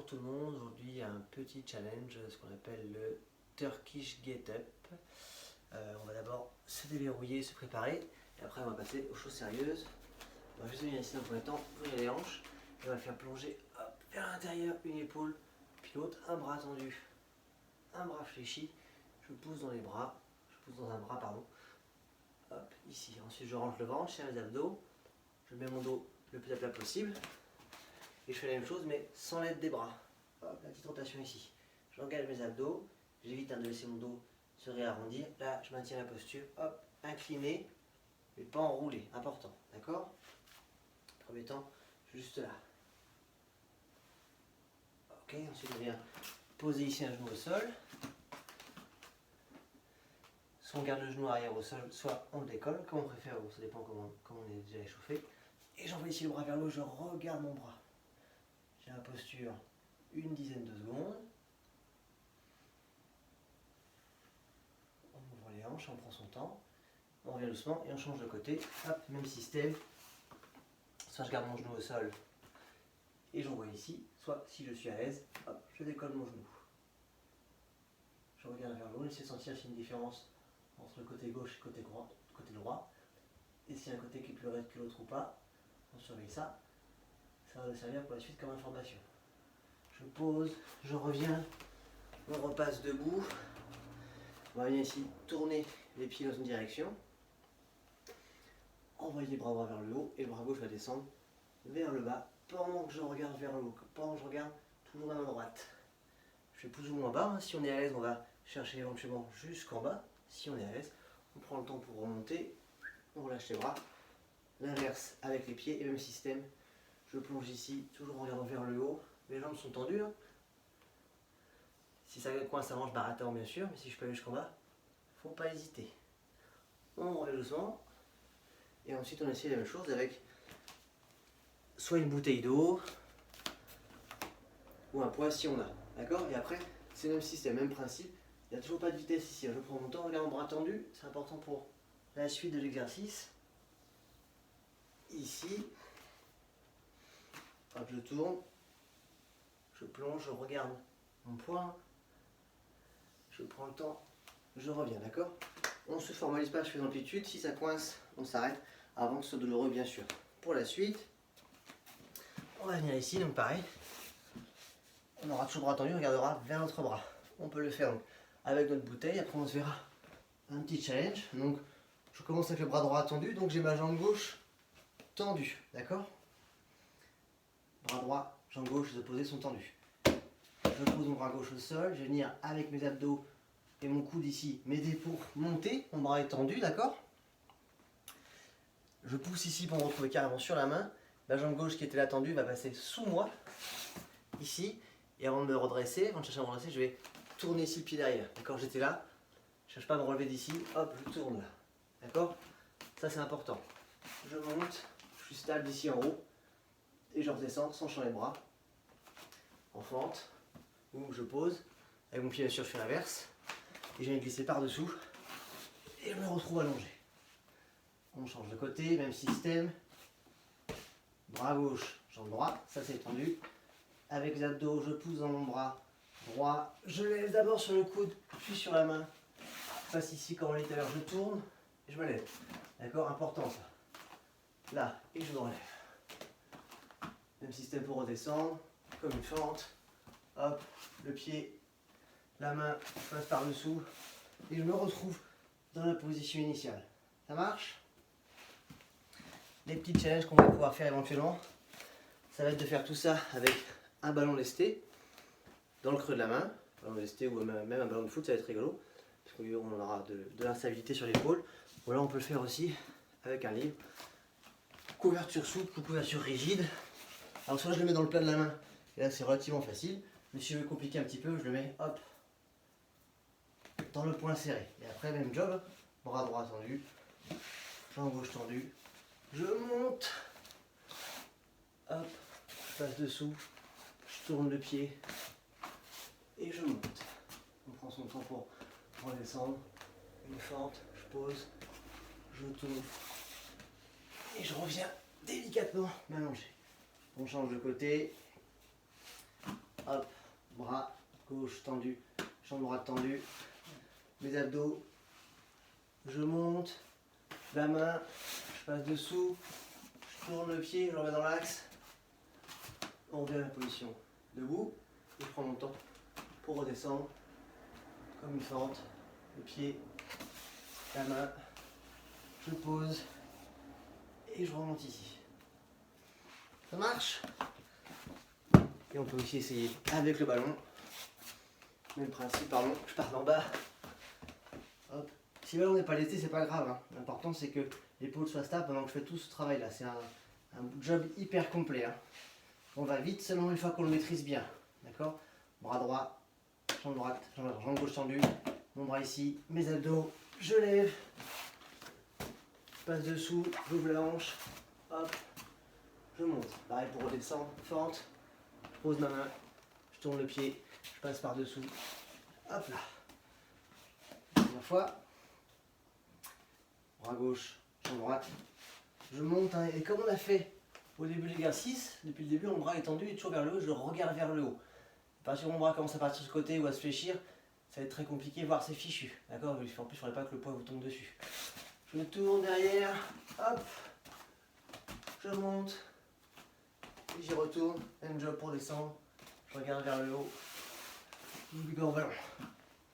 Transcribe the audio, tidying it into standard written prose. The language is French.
Bonjour tout le monde, aujourd'hui il y a un petit challenge, ce qu'on appelle le Turkish Get Up. On va d'abord se déverrouiller, se préparer, et après on va passer aux choses sérieuses. On va juste venir ici dans le premier temps, ouvrir les hanches, et on va faire plonger hop, vers l'intérieur une épaule, puis l'autre, un bras tendu, un bras fléchi, je pousse dans les bras, je pousse dans un bras pardon, hop, ici. Ensuite je rentre le ventre, je serre les abdos, je mets mon dos le plus à plat possible. Et je fais la même chose mais sans l'aide des bras. Hop, la petite rotation ici. J'engage mes abdos, j'évite de laisser mon dos se réarrondir. Là, je maintiens la posture, hop, incliné, mais pas enroulé, important, d'accord? Premier temps, juste là. Ok, ensuite on vient poser ici un genou au sol. Soit on garde le genou arrière au sol, soit on le décolle, comme on préfère, ça dépend comment on est déjà échauffé. Et j'envoie ici le bras vers le haut, je regarde mon bras. J'ai la posture une dizaine de secondes. On ouvre les hanches, on prend son temps. On revient doucement et on change de côté. Hop, même système. Soit je garde mon genou au sol et j'envoie ici. Soit si je suis à l'aise, hop, je décolle mon genou. Je regarde vers le haut, j'essaie de sentir s'il y a une différence entre le côté gauche et le côté droit. Et s'il y a un côté qui est plus raide que l'autre ou pas, on surveille ça. Ça va nous servir pour la suite comme information. Je pose, je reviens, on repasse debout. On va venir ici tourner les pieds dans une direction. Envoyer les bras droits vers le haut et le bras gauche va descendre vers le bas pendant que je regarde vers le haut, pendant que je regarde toujours la main droite. Je fais plus ou moins bas, hein. Si on est à l'aise, on va chercher éventuellement jusqu'en bas. Si on est à l'aise, on prend le temps pour remonter, on relâche les bras. L'inverse avec les pieds et même système. Je plonge ici, toujours en regardant vers le haut. Mes jambes sont tendues. Hein. Si ça coince avant, je m'arrête avant bien sûr, mais si je peux aller jusqu'en bas, faut pas hésiter. On revient doucement. Et ensuite on essaie la même chose avec soit une bouteille d'eau ou un poids si on a. D'accord? Et après, c'est le même système, même principe. Il n'y a toujours pas de vitesse ici. Je prends mon temps, regarde mon bras tendu, c'est important pour la suite de l'exercice. Ici, hop, je tourne, je plonge, je regarde mon poing, je prends le temps, je reviens, d'accord? On ne se formalise pas sur l'amplitude, si ça coince, on s'arrête avant que ce soit douloureux bien sûr. Pour la suite, on va venir ici, donc pareil, on aura toujours le bras tendu, on regardera vers notre bras. On peut le faire donc, avec notre bouteille, après on se verra un petit challenge. Donc je commence avec le bras droit tendu, donc j'ai ma jambe gauche tendue, d'accord? Bras droit, jambe gauche, les opposés sont tendus. Je pose mon bras gauche au sol, je vais venir avec mes abdos et mon coude ici m'aider pour monter, mon bras est tendu, d'accord? Je pousse ici pour me retrouver carrément sur la main. La jambe gauche qui était là tendue va passer sous moi, ici. Et avant de me redresser, avant de chercher à me redresser, je vais tourner ici le pied derrière. D'accord, j'étais là, je ne cherche pas à me relever d'ici, hop, je tourne là. D'accord? Ça c'est important. Je monte, je suis stable d'ici en haut. Et je redescends sans changer les bras. En fente, ou je pose. Avec mon pied bien sûr je fais l'inverse. Et je viens glisser par-dessous. Et je me retrouve allongé. On change de côté, même système. Bras gauche, jambe droite, ça c'est tendu. Avec les abdos, je pousse dans mon bras droit. Je lève d'abord sur le coude, puis sur la main. Je passe ici comme on l'a dit tout à l'heure, je tourne et je me lève. D'accord, important ça. Là, et je me relève. Même système pour redescendre, comme une fente. Hop, le pied, la main, je passe par-dessous. Et je me retrouve dans la position initiale. Ça marche? Les petits challenges qu'on va pouvoir faire éventuellement, ça va être de faire tout ça avec un ballon lesté dans le creux de la main. Un ballon lesté ou même un ballon de foot, ça va être rigolo. Parce qu'on aura de l'instabilité sur l'épaule. Ou alors on peut le faire aussi avec un livre. Couverture souple ou couverture rigide. Alors soit je le mets dans le plat de la main, et là c'est relativement facile. Mais si je veux compliquer un petit peu, je le mets hop dans le point serré. Et après même job, bras droit tendu, jambe gauche tendue. Je monte, hop, je passe dessous, je tourne le pied et je monte. On prend son temps pour redescendre, une fente, je pose, je tourne et je reviens délicatement m'allonger. On change de côté, Hop, bras gauche tendu, jambe droite tendue, mes abdos, je monte, la main, je passe dessous, je tourne le pied, je le remets dans l'axe, on revient à la position debout, et je prends mon temps pour redescendre, comme une fente, le pied, la main, je pose, et je remonte ici. Ça marche? Et on peut aussi essayer avec le ballon. Même principe, pardon, je pars d'en bas. Hop. Si le ballon n'est pas lesté, c'est pas grave. Hein. L'important c'est que l'épaule soit stable pendant que je fais tout ce travail là. C'est un job hyper complet. Hein. On va vite seulement une fois qu'on le maîtrise bien. D'accord? Bras droit, jambe droite, jambe gauche tendue. Mon bras ici, mes abdos, je lève. Je passe dessous, j'ouvre la hanche. Hop. Je monte. Pareil pour redescendre, fente. Je pose ma main, je tourne le pied, je passe par dessous. Hop là. Première fois. Bras gauche, jambe droite. Je monte, hein, et comme on a fait au début de l'exercice, depuis le début, mon bras est tendu et toujours vers le haut, je regarde vers le haut. À partir du moment où mon bras commence à partir de ce côté ou à se fléchir, ça va être très compliqué, voire c'est fichu. D'accord? En plus, il ne faudrait pas que le poids vous tombe dessus. Je tourne derrière, hop, je monte, et j'y retourne, même job pour descendre, je regarde vers le haut, j'oublie pas mon ballon.